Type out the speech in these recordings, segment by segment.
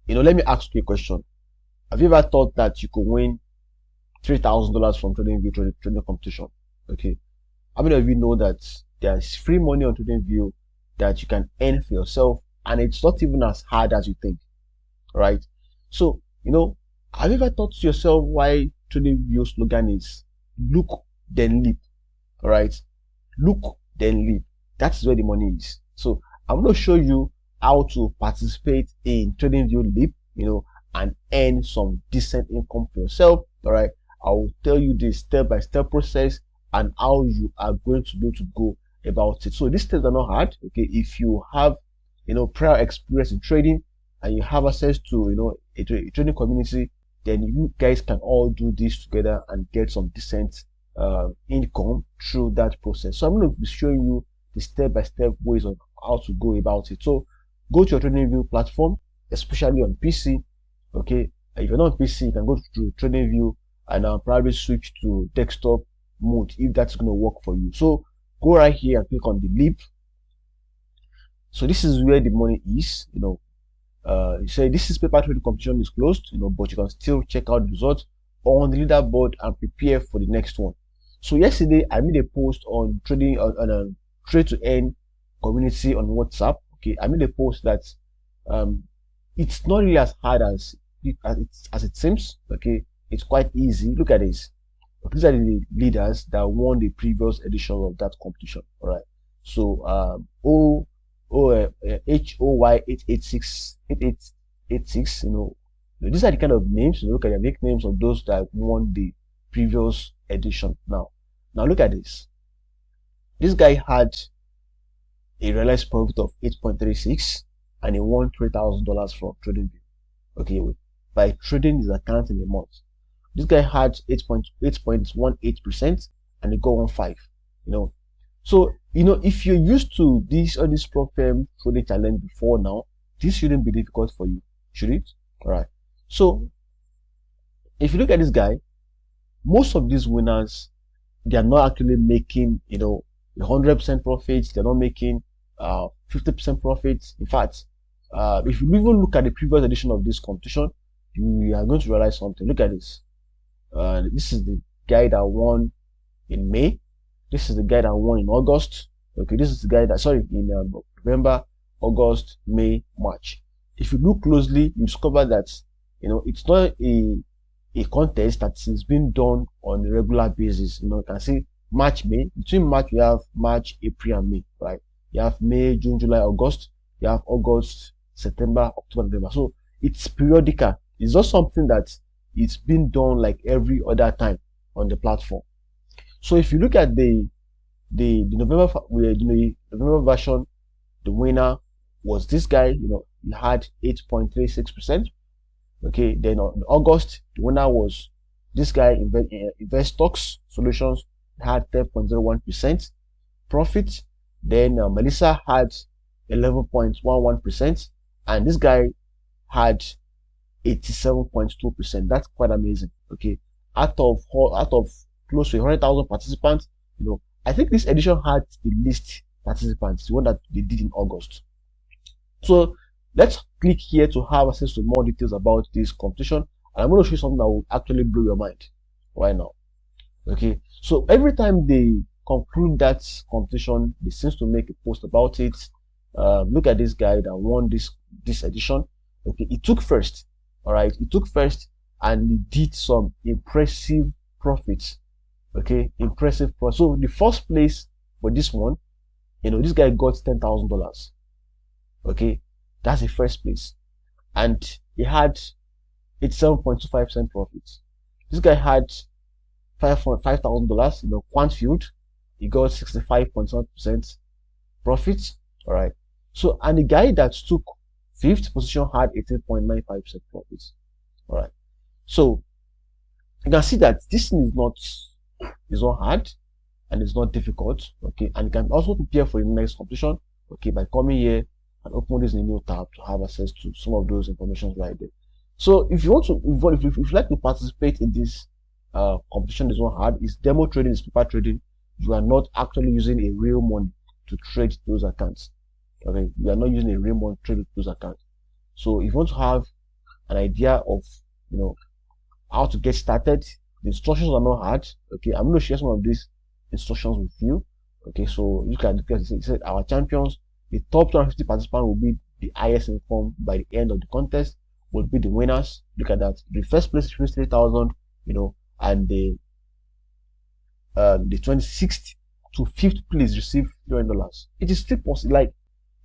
let me ask you a question. Have you ever thought that you could win $3,000 from Tradingview trading competition? Okay. How many of you know that there's free money on Tradingview that you can earn for yourself, and it's not even as hard as you think, right? So, have you ever thought to yourself why Tradingview slogan is look then leap, right? Look then leap. That's where the money is. So I'm going to show you how to participate in Tradingview leap, and earn some decent income for yourself. All right. I will tell you the step-by-step process and how you are going to be able to go about it. So these steps are not hard. Okay. If you have, prior experience in trading and you have access to, a trading community, then you guys can all do this together and get some decent income through that process. So I'm going to be showing you the step-by-step ways of how to go about it. So go to your Tradingview platform, especially on PC. Okay, if you're not on PC, you can go to Tradingview and probably switch to desktop mode if that's going to work for you. So go right here and click on the leap. So this is where the money is. You say this is paper trading competition is closed, but you can still check out the results on the leaderboard and prepare for the next one. So yesterday I made a post on trading on a trade to earn community on WhatsApp. Okay, I made a post that it's not really as hard as it seems. Okay, it's quite easy. Look at this. These are the leaders that won the previous edition of that competition. All right. So HOY 886 8886. These are the kind of names. Look at the nicknames of those that won the previous edition. Now look at this. This guy had a realized profit of 8.36 and he won $3,000 from Tradingview. Okay, by trading his account in a month. This guy had 8.18% and he got 1.5. So if you're used to this prop firm trading challenge before now, this shouldn't be difficult for you, should it? All right. So if you look at this guy, most of these winners, they are not actually making 100% profits. They're not making 50% profits. In fact, if you even look at the previous edition of this competition, you are going to realize something. Look at this. This is the guy that won in May. This is the guy that won in August. Okay, this is the guy that in November, August, May, March. If you look closely, you discover that it's not a contest that is being done on a regular basis. You can see March, May. Between March, we have March, April, and May, right? You have May, June, July, August. You have August, September, October, November. So it's periodical. It's not something that it's been done like every other time on the platform. So if you look at the November version, the winner was this guy. He had 8.36%. Okay, then on August, the winner was this guy, Invest Stocks Solutions, had 10.01% profit. Then Melissa had 11.11%, and this guy had 87.2%. That's quite amazing. Okay, out of close to 100,000 participants, I think this edition had the least participants, the one that they did in August. So let's click here to have access to more details about this competition, and I'm going to show you something that will actually blow your mind right now. Okay, so every time they conclude that competition, they seem to make a post about it. Look at this guy that won this edition. Okay, he took first. All right, he took first and he did some impressive profits. Okay, impressive profit. So the first place for this one, this guy got $10,000. Okay, that's the first place, and he had 87.25% profits. This guy had $5,000. Quant field, he got 65.7% profits. All right. So, and the guy that took fifth position had 18.95% profits. All right. So you can see that this thing is not hard and it's not difficult. Okay, and you can also prepare for the next competition. Okay, by coming here and open this in a new tab to have access to some of those information right there. So if you want to, if you like to participate in this competition, is not hard. It's demo trading, it's paper trading. You are not actually using a real money to trade those accounts. Okay, you are not using a real money to trade those accounts. So if you want to have an idea of, you know, how to get started. The instructions are not hard. Okay, I'm going to share some of these instructions with you. Okay, so you can, because it said our champions, the top 250 participants will be the highest informed by the end of the contest, will be the winners. Look at that. The first place is 3,000, you know, and the 26th to 5th place receive $300. It is still possible. Like,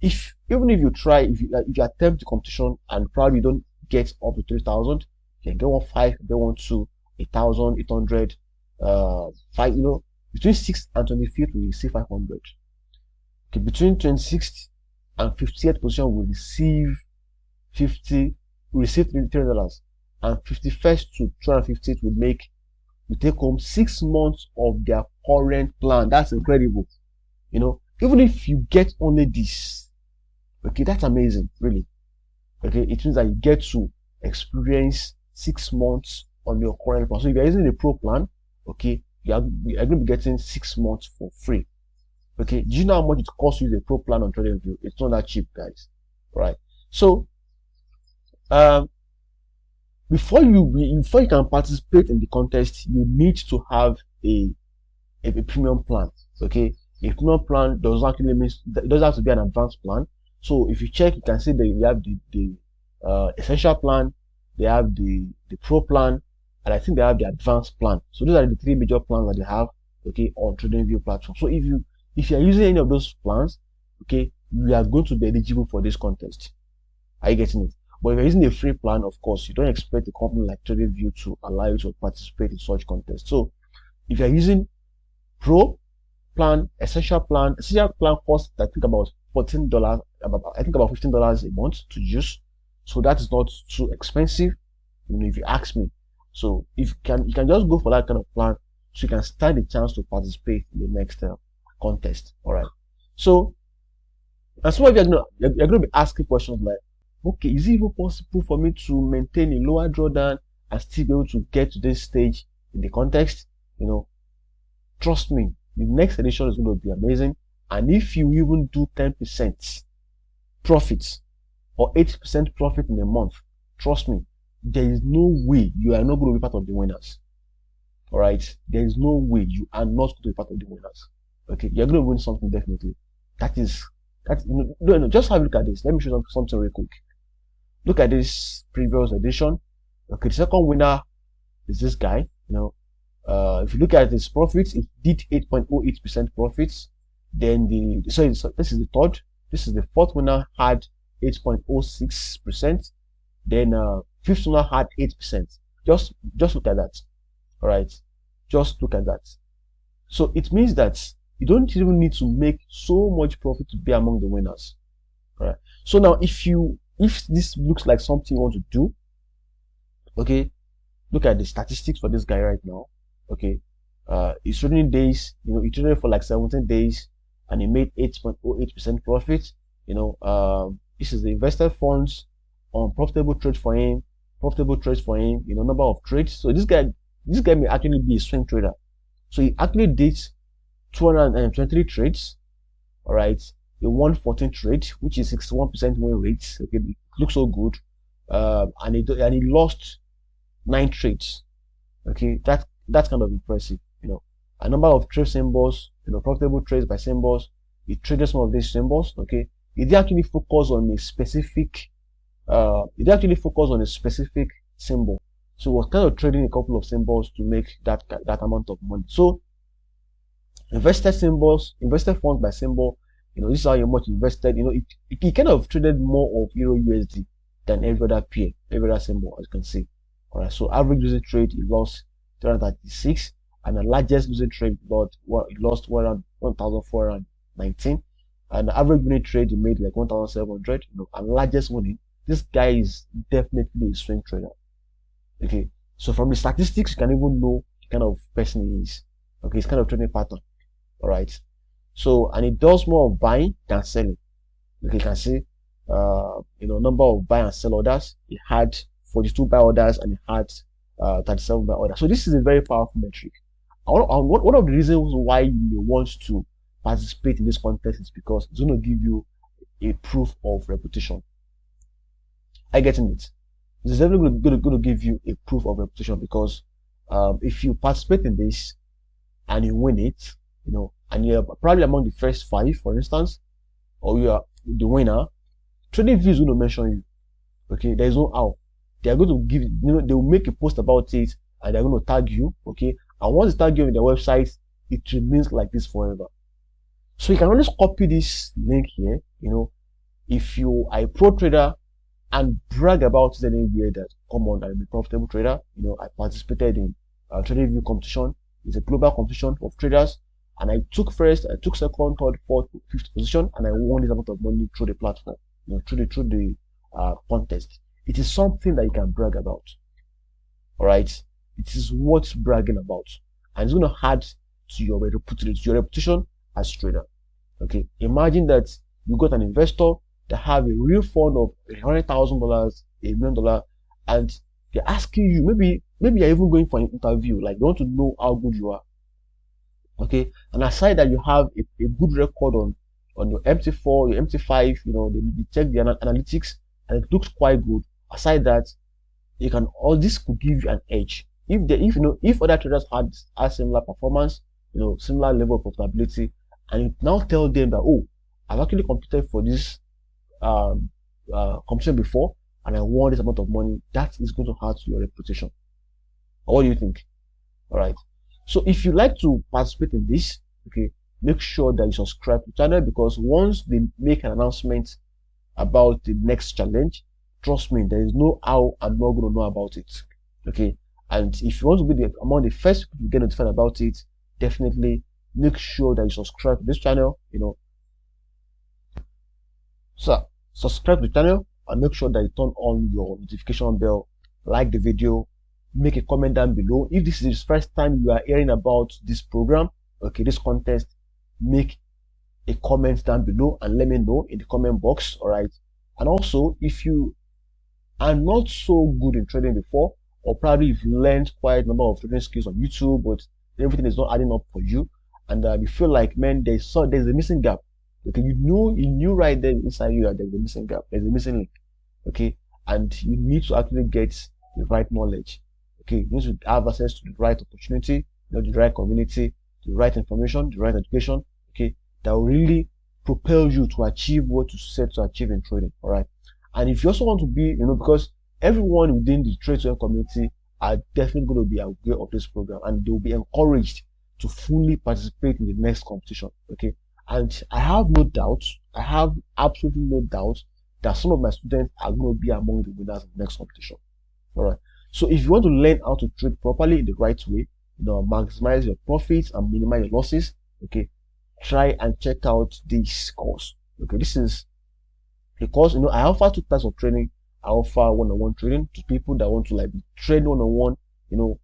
if even if you try, if you attempt the competition and probably you don't get up to 3,000, you can get 1,500, get 1,200, 1,800, five, you know, between 6th and 25th we receive 500. Okay, between 26th and 50th position we receive 50, we receive $300, and 51st to 250th will make, you take home 6 months of their current plan. That's incredible. You know, even if you get only this, okay, that's amazing, really. Okay, it means that you get to experience 6 months on your current plan. So if you're using the pro plan, okay, you're going to be getting 6 months for free. Okay, do you know how much it costs you the pro plan on Tradingview? It's not that cheap, guys. Right. So, before you can participate in the contest, you need to have a premium plan. Okay, a premium plan does not actually mean it doesn't have to be an advanced plan. So if you check, you can see that you have the essential plan, they have the pro plan, and I think they have the advanced plan. So those are the 3 major plans that they have, okay, on Tradingview platform. So if you are using any of those plans, okay, you are going to be eligible for this contest. Are you getting it? But if you're using a free plan, of course, you don't expect a company like Tradingview to allow you to participate in such contests. So if you're using pro plan, essential plan costs, I think, about $14, I think about $15 a month to use. So that is not too expensive, you know, if you ask me. So if you can just go for that kind of plan, so you can stand a chance to participate in the next contest. All right. So, and some of you are going to be asking questions like, okay, is it even possible for me to maintain a lower drawdown and still be able to get to this stage in the context? You know, trust me, the next edition is going to be amazing. And if you even do 10% profits or 80% profit in a month, trust me, there is no way you are not going to be part of the winners. All right, there is no way you are not going to be part of the winners. Okay, you're going to win something definitely. That's no, just have a look at this. Let me show you something real quick. Look at this previous edition. Okay, the second winner is this guy. You know, if you look at his profits, it did 8.08% profits. Then this is the third. This is the fourth winner, had 8.06%. Then fifth winner had 8%. Just look at that. All right, just look at that. So it means that you don't even need to make so much profit to be among the winners. All right. So now, if this looks like something you want to do, okay, look at the statistics for this guy right now. Okay, his trading days, you know, he traded for like 17 days and he made 8.08% profit. You know, this is the invested funds on profitable trades for him, you know, number of trades. So this guy may actually be a swing trader. So he actually did 223 trades. All right, he won 14 trades, which is 61% win rate. Okay, it looks so good. And he lost 9 trades. Okay, that's kind of impressive. You know, a number of trade symbols, you know, profitable trades by symbols. He traded some of these symbols. Okay, he did actually focus on a specific. Symbol. So he was kind of trading a couple of symbols to make that amount of money. So invested funds by symbol. You know, this is how much invested. You know, it kind of traded more of Euro USD than every other pair, every other symbol, as you can see. All right. So average losing trade, he lost 336, and the largest losing trade, he lost 1,419, and the average winning trade he made like 1,700. You know, and largest winning. This guy is definitely a swing trader. Okay. So from the statistics, you can even know the kind of person he is. Okay, it's kind of trading pattern. All right. So, and it does more of buying than selling. Okay, you can see, you know, number of buy and sell orders. It had 42 buy orders and it had 37 buy orders. So this is a very powerful metric. One of the reasons why you may want to participate in this contest is because it's going to give you a proof of reputation. I getting it. This is definitely going to give you a proof of reputation, because if you participate in this and you win it, and you're probably among the first five, for instance, or you are the winner, TradingView is going to mention you. Okay, there is no how. They are going to give, they will make a post about it, and they're going to tag you. Okay, and once they tag you in their website, it remains like this forever. So you can always copy this link here. If you are a pro trader and brag about it anywhere that, come on, I'm a profitable trader. I participated in TradingView competition. It's a global competition of traders, and I took first, I took second, third, fourth, fifth position, and I won this amount of money through the platform, through the contest. It is something that you can brag about. All right, it is worth bragging about, and it's going to add to your reputation as trader. Okay, imagine that you got an investor that have a real fund of $100,000, $1 million, and they're asking you, maybe you're even going for an interview, like they want to know how good you are. Okay, and aside that, you have a good record on your MT4, your MT5, they check the analytics and it looks quite good. Aside that, all this could give you an edge. If other traders had similar performance, similar level of profitability, and you now tell them that, oh, I've actually competed for this competition before and I won this amount of money, that is going to add to your reputation. What do you think? All right. So if you like to participate in this, okay, make sure that you subscribe to the channel, because once they make an announcement about the next challenge, trust me, there is no how I'm not going to know about it. Okay. And if you want to be among the first people to get notified about it, definitely make sure that you subscribe to this channel. So subscribe to the channel and make sure that you turn on your notification bell, like the video, make a comment down below. If this is the first time you are hearing about this program, okay, this contest, make a comment down below and let me know in the comment box. All right. And also, if you are not so good in trading before, or probably you've learned quite a number of trading skills on YouTube, but everything is not adding up for you, and you feel like, man, there's a missing gap. Okay, you knew right there inside you that there's a missing gap, there's a missing link. Okay, and you need to actually get the right knowledge. Okay, you need to have access to the right opportunity, the right community, the right information, the right education. Okay, that will really propel you to achieve what you set to achieve in trading. All right, and if you also want to be, because everyone within the trade community are definitely going to be aware of this program, and they will be encouraged to fully participate in the next competition. Okay, and I have no doubt, I have absolutely no doubt that some of my students are going to be among the winners in the next competition. All right. So if you want to learn how to trade properly in the right way, maximize your profits and minimize your losses, okay, try and check out this course. Okay, this is a course. I offer two types of training. I offer one-on-one training to people that want to like be trained one-on-one, to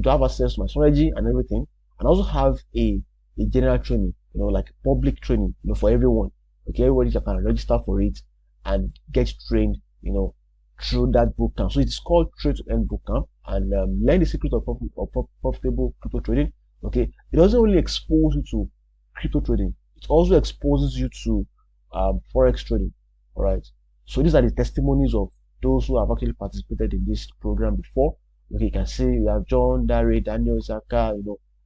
have access to my strategy and everything. And I also have a general training, like public training, for everyone. Okay, everybody can register for it and get trained, through that bootcamp. So it's called Trade to Earn Bootcamp, and learn the secret of profitable crypto trading. Okay, it doesn't only expose you to crypto trading; it also exposes you to forex trading. All right. So these are the testimonies of those who have actually participated in this program before. Okay, you can see we have John, Dare, Daniel, Isaka,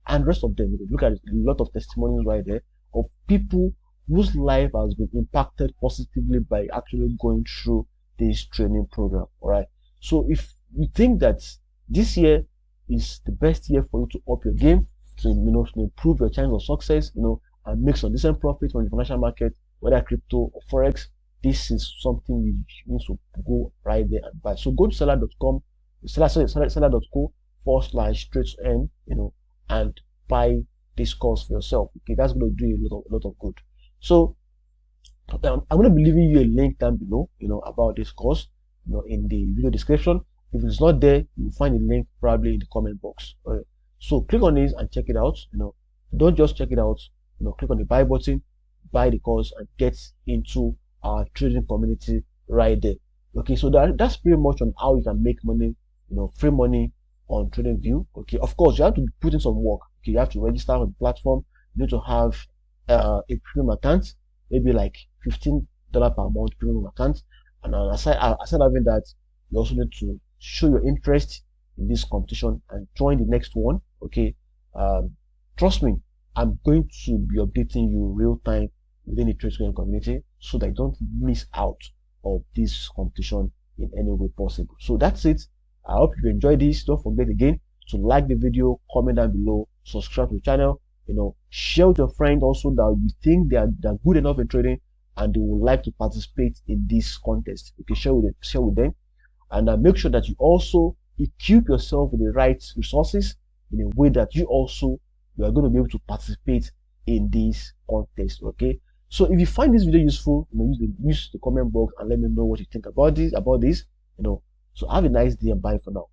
and rest of them. You can look at a lot of testimonies right there of people whose life has been impacted positively by actually going through this training program. All right. So if you think that this year is the best year for you to up your game, to to improve your chance of success, and make some decent profit from the financial market, whether crypto or forex, this is something you need to go right there and buy. So go to seller.com, seller.co/trade to earn, and buy this course for yourself. Okay, that's going to do you a lot of good. So I'm going to be leaving you a link down below, about this course, in the video description. If it's not there, you'll find a link probably in the comment box. All right. So click on this and check it out. Don't just check it out. Click on the buy button, buy the course, and get into our trading community right there. Okay, so that's pretty much on how you can make money, free money on TradingView. Okay, of course you have to put in some work. Okay, you have to register on the platform. You need to have a premium account, maybe like $15 per month premium account, and aside having that, you also need to show your interest in this competition and join the next one. Okay. Trust me, I'm going to be updating you real time within the Tradingview community so that you don't miss out of this competition in any way possible. So that's it. I hope you enjoyed this. Don't forget again to like the video, comment down below, subscribe to the channel, share with your friends also that you think they're good enough in trading and they would like to participate in this contest. You can share with them, and make sure that you also equip yourself with the right resources in a way that you are going to be able to participate in this contest. Okay. So if you find this video useful, use the comment box and let me know what you think about this. So have a nice day and bye for now.